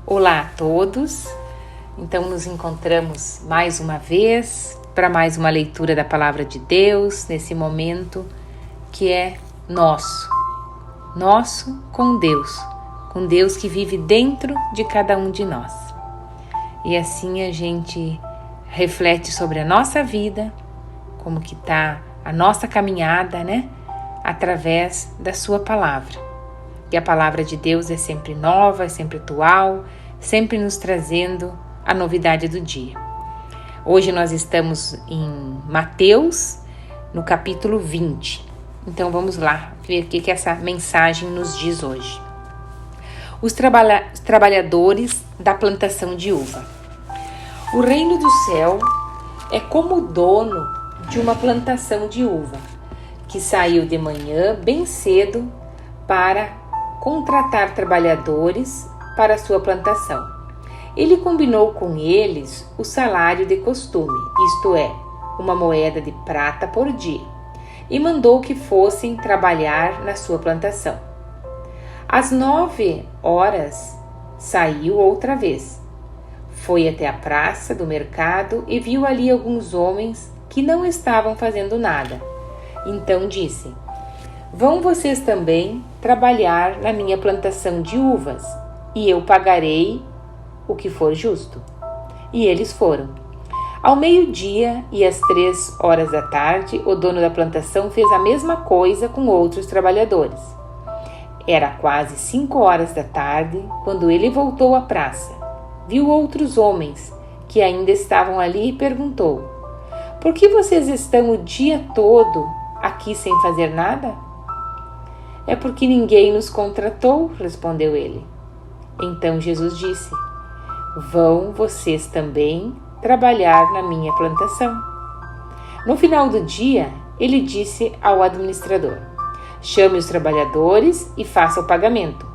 Olá a todos, então nos encontramos mais uma vez para mais uma leitura da Palavra de Deus, nesse momento que é nosso com Deus que vive dentro de cada um de nós. E assim a gente reflete sobre a nossa vida, como que está a nossa caminhada, através da sua palavra. E a palavra de Deus é sempre nova, é sempre atual, sempre nos trazendo a novidade do dia. Hoje nós estamos em Mateus, no capítulo 20. Então vamos lá ver o que essa mensagem nos diz hoje. Os trabalhadores da plantação de uva. O reino do céu é como o dono de uma plantação de uva, que saiu de manhã bem cedo para contratar trabalhadores para a sua plantação. Ele combinou com eles o salário de costume, isto é, uma moeda de prata por dia, e mandou que fossem trabalhar na sua plantação. Às 9h saiu outra vez. Foi até a praça do mercado e viu ali alguns homens que não estavam fazendo nada. Então disse: "Vão vocês também trabalhar na minha plantação de uvas, e eu pagarei o que for justo." E eles foram. Ao meio-dia e às 15h, o dono da plantação fez a mesma coisa com outros trabalhadores. Era quase 5h quando ele voltou à praça. Viu outros homens que ainda estavam ali e perguntou: "Por que vocês estão o dia todo aqui sem fazer nada?" "É porque ninguém nos contratou", respondeu ele. Então Jesus disse: "Vão vocês também trabalhar na minha plantação." No final do dia, ele disse ao administrador: "Chame os trabalhadores e faça o pagamento,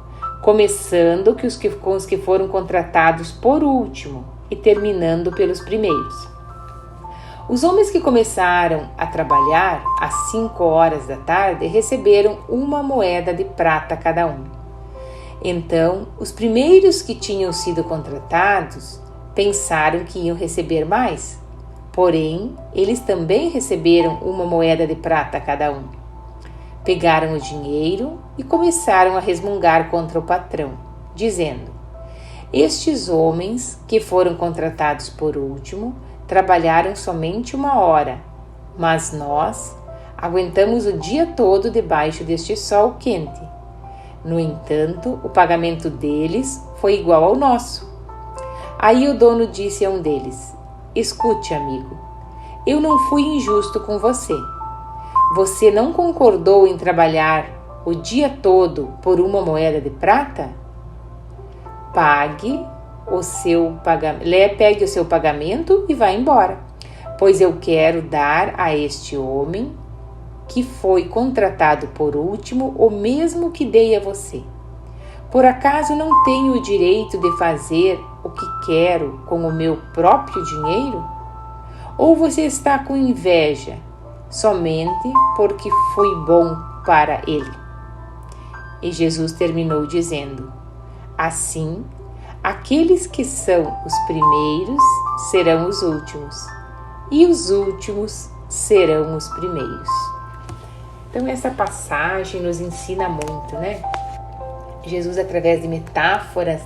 começando com os que foram contratados por último e terminando pelos primeiros." Os homens que começaram a trabalhar às 5h receberam uma moeda de prata cada um. Então, os primeiros que tinham sido contratados pensaram que iam receber mais. Porém, eles também receberam uma moeda de prata cada um. Pegaram o dinheiro e começaram a resmungar contra o patrão, dizendo: "Estes homens que foram contratados por último trabalharam somente 1 hora, mas nós aguentamos o dia todo debaixo deste sol quente. No entanto, o pagamento deles foi igual ao nosso." Aí o dono disse a um deles: "Escute, amigo, eu não fui injusto com você. Você não concordou em trabalhar o dia todo por uma moeda de prata? Pegue o seu pagamento e vá embora, pois eu quero dar a este homem que foi contratado por último o mesmo que dei a você. Por acaso não tenho o direito de fazer o que quero com o meu próprio dinheiro? Ou você está com inveja somente porque fui bom para ele?" E Jesus terminou dizendo: "Assim, aqueles que são os primeiros serão os últimos, e os últimos serão os primeiros." Então essa passagem nos ensina muito, Jesus, através de metáforas,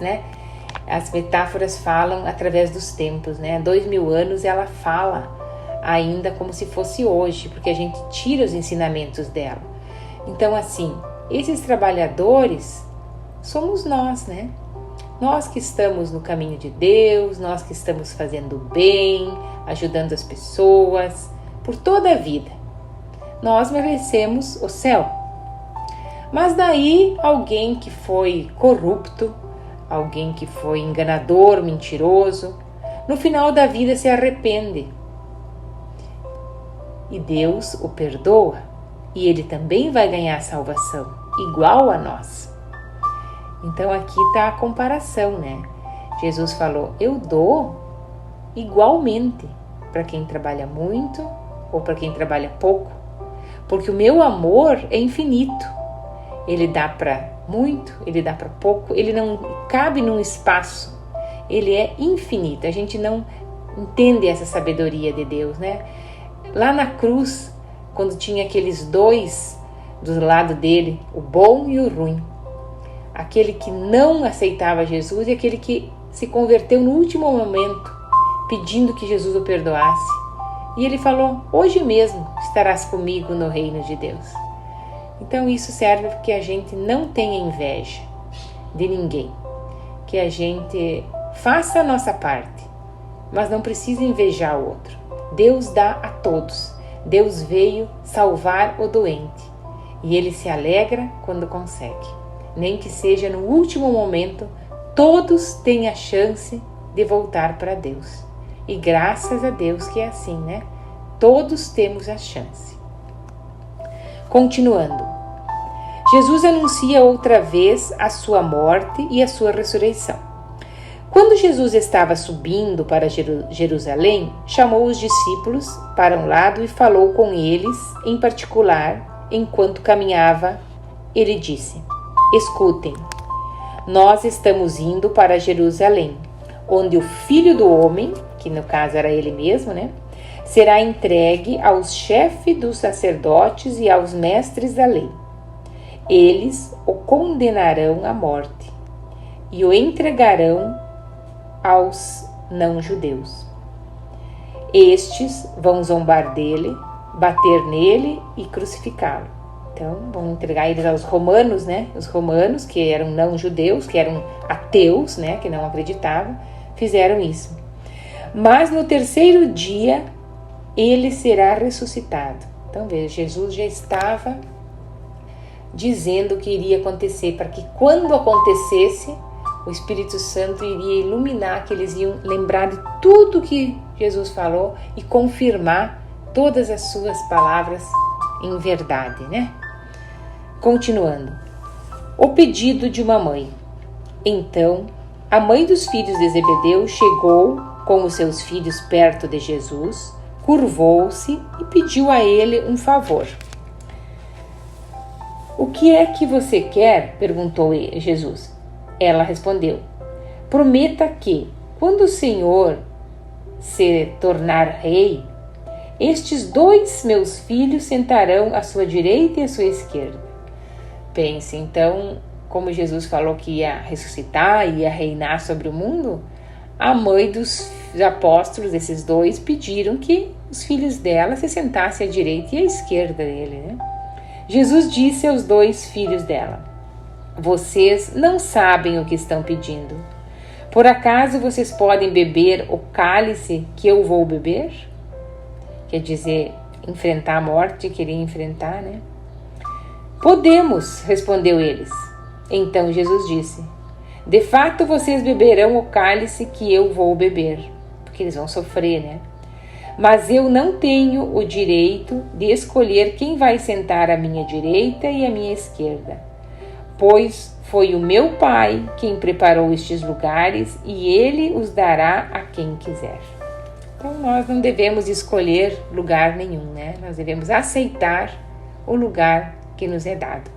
As metáforas falam através dos tempos, Há 2000 anos ela fala ainda como se fosse hoje, porque a gente tira os ensinamentos dela. Então, assim, esses trabalhadores somos nós, Nós que estamos no caminho de Deus, nós que estamos fazendo bem, ajudando as pessoas, por toda a vida. Nós merecemos o céu. Mas daí alguém que foi corrupto, alguém que foi enganador, mentiroso, no final da vida se arrepende. E Deus o perdoa, e ele também vai ganhar salvação, igual a nós. Então aqui está a comparação, Jesus falou: "Eu dou igualmente para quem trabalha muito ou para quem trabalha pouco, porque o meu amor é infinito. Ele dá para muito, ele dá para pouco, ele não cabe num espaço ele é infinito. A gente não entende essa sabedoria de Deus, né? Lá na cruz, quando tinha aqueles dois do lado dele, o bom e o ruim, aquele que não aceitava Jesus e aquele que se converteu no último momento, pedindo que Jesus o perdoasse. E ele falou: hoje mesmo estarás comigo no reino de Deus. Então isso serve para que a gente não tenha inveja de ninguém, que a gente faça a nossa parte, mas não precisa invejar o outro. Deus dá a todos. Deus veio salvar o doente e Ele se alegra quando consegue. Nem que seja no último momento, todos têm a chance de voltar para Deus. E graças a Deus que é assim, né? Todos temos a chance. Continuando, Jesus anuncia outra vez a sua morte e a sua ressurreição. Quando Jesus estava subindo para Jerusalém, chamou os discípulos para um lado e falou com eles, em particular, enquanto caminhava, ele disse: escutem, nós estamos indo para Jerusalém, onde o Filho do Homem, que no caso era ele mesmo, né, será entregue aos chefes dos sacerdotes e aos mestres da lei. Eles o condenarão à morte e o entregarão aos não-judeus. Estes vão zombar dele, bater nele e crucificá-lo. Então, vão entregar eles aos romanos, né? Os romanos, que eram não-judeus, que eram ateus, né? Que não acreditavam, fizeram isso. Mas no terceiro dia, ele será ressuscitado. Então, veja, Jesus já estava dizendo o que iria acontecer, para que quando acontecesse, o Espírito Santo iria iluminar, que eles iam lembrar de tudo que Jesus falou e confirmar todas as suas palavras em verdade, né? Continuando. O pedido de uma mãe. Então, a mãe dos filhos de Zebedeu chegou com os seus filhos perto de Jesus, curvou-se e pediu a ele um favor. O que é que você quer? Perguntou Jesus. Ela respondeu: prometa que, quando o Senhor se tornar rei, estes dois meus filhos sentarão à sua direita e à sua esquerda. Pense, então, como Jesus falou que ia ressuscitar, ia reinar sobre o mundo, a mãe dos apóstolos, esses dois, pediram que os filhos dela se sentassem à direita e à esquerda dele, né? Jesus disse aos dois filhos dela: vocês não sabem o que estão pedindo. Por acaso vocês podem beber o cálice que eu vou beber? Quer dizer, enfrentar a morte, querer enfrentar, né? Podemos, respondeu eles. Então Jesus disse: de fato vocês beberão o cálice que eu vou beber, porque eles vão sofrer, né? Mas eu não tenho o direito de escolher quem vai sentar à minha direita e à minha esquerda, pois foi o meu Pai quem preparou estes lugares e Ele os dará a quem quiser. Então nós não devemos escolher lugar nenhum, né? Nós devemos aceitar o lugar que nos é dado.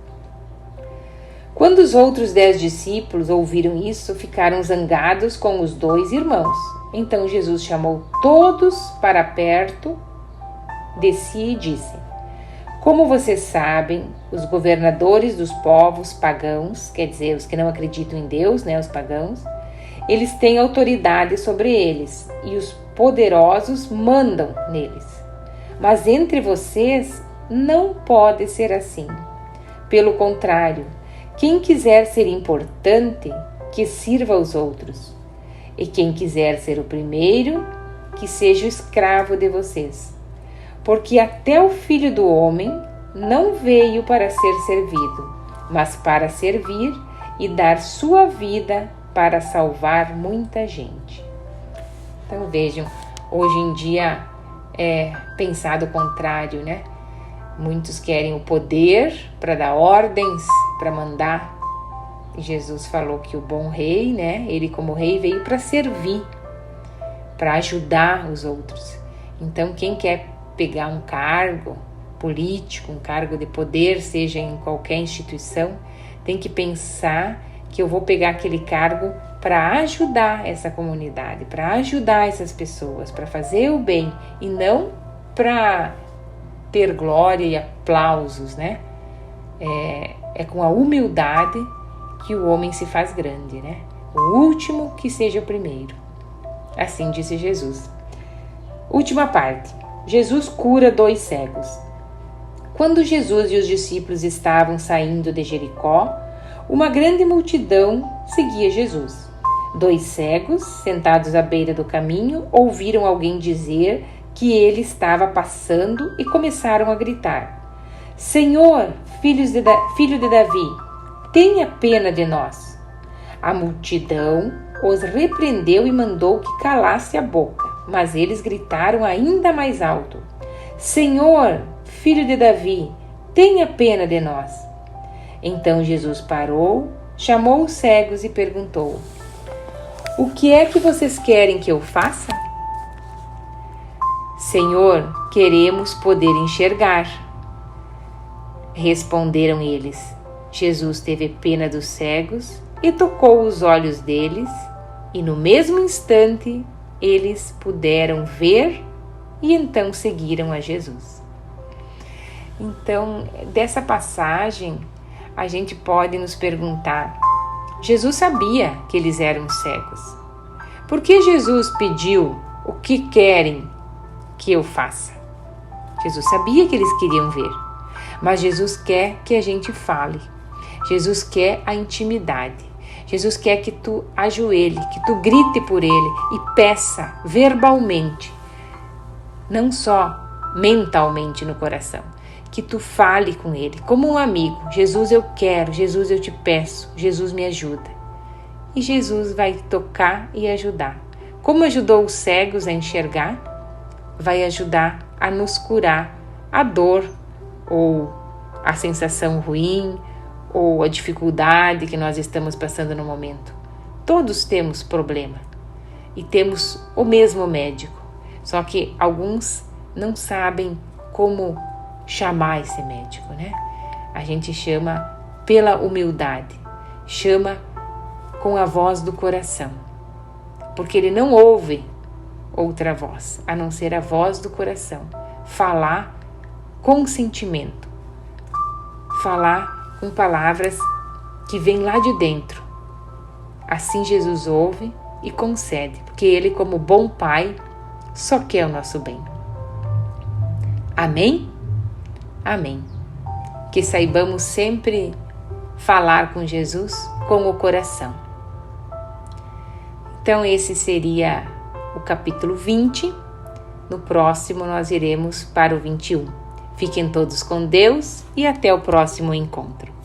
Quando os outros 10 discípulos ouviram isso, ficaram zangados com os dois irmãos. Então Jesus chamou todos para perto de si e disse: como vocês sabem, os governadores dos povos pagãos, quer dizer, os que não acreditam em Deus, né, os pagãos, eles têm autoridade sobre eles e os poderosos mandam neles. Mas entre vocês não pode ser assim. Pelo contrário, quem quiser ser importante, que sirva aos outros. E quem quiser ser o primeiro, que seja o escravo de vocês. Porque até o Filho do Homem não veio para ser servido, mas para servir e dar sua vida para salvar muita gente. Então vejam, hoje em dia é pensado o contrário, né? Muitos querem o poder para dar ordens, para mandar. E Jesus falou que o bom rei, né? Ele como rei veio para servir, para ajudar os outros. Então quem quer pegar um cargo político, um cargo de poder, seja em qualquer instituição, tem que pensar que eu vou pegar aquele cargo para ajudar essa comunidade, para ajudar essas pessoas, para fazer o bem e não para ter glória e aplausos, né? É com a humildade que o homem se faz grande, né? O último que seja o primeiro. Assim disse Jesus. Última parte. Jesus cura 2 cegos. Quando Jesus e os discípulos estavam saindo de Jericó, uma grande multidão seguia Jesus. 2 cegos, sentados à beira do caminho, ouviram alguém dizer que ele estava passando e começaram a gritar: Senhor, filho de Davi, tenha pena de nós. A multidão os repreendeu e mandou que calasse a boca, mas eles gritaram ainda mais alto: Senhor, filho de Davi, tenha pena de nós. Então Jesus parou, chamou os cegos e perguntou: O que é que vocês querem que eu faça? Senhor, queremos poder enxergar. Responderam eles. Jesus teve pena dos cegos e tocou os olhos deles, e no mesmo instante eles puderam ver e então seguiram a Jesus. Então, dessa passagem, a gente pode nos perguntar: Jesus sabia que eles eram cegos. Por que Jesus pediu o que querem que eu faça? Jesus sabia que eles queriam ver, mas Jesus quer que a gente fale. Jesus quer a intimidade. Jesus quer que tu ajoelhe, que tu grite por ele e peça verbalmente, não só mentalmente no coração, que tu fale com ele como um amigo. Jesus, eu quero. Jesus, eu te peço. Jesus, me ajuda. E Jesus vai tocar e ajudar. Como ajudou os cegos a enxergar, vai ajudar a nos curar a dor ou a sensação ruim ou a dificuldade que nós estamos passando no momento. Todos temos problema e temos o mesmo médico, só que alguns não sabem como chamar esse médico, né? A gente chama pela humildade, chama com a voz do coração, porque ele não ouve outra voz, a não ser a voz do coração. Falar com sentimento, falar com palavras que vêm lá de dentro. Assim Jesus ouve e concede, porque ele, como bom pai, só quer o nosso bem. Amém? Amém. Que saibamos sempre falar com Jesus com o coração. Então esse seria o capítulo 20. No próximo nós iremos para o 21. Fiquem todos com Deus e até o próximo encontro.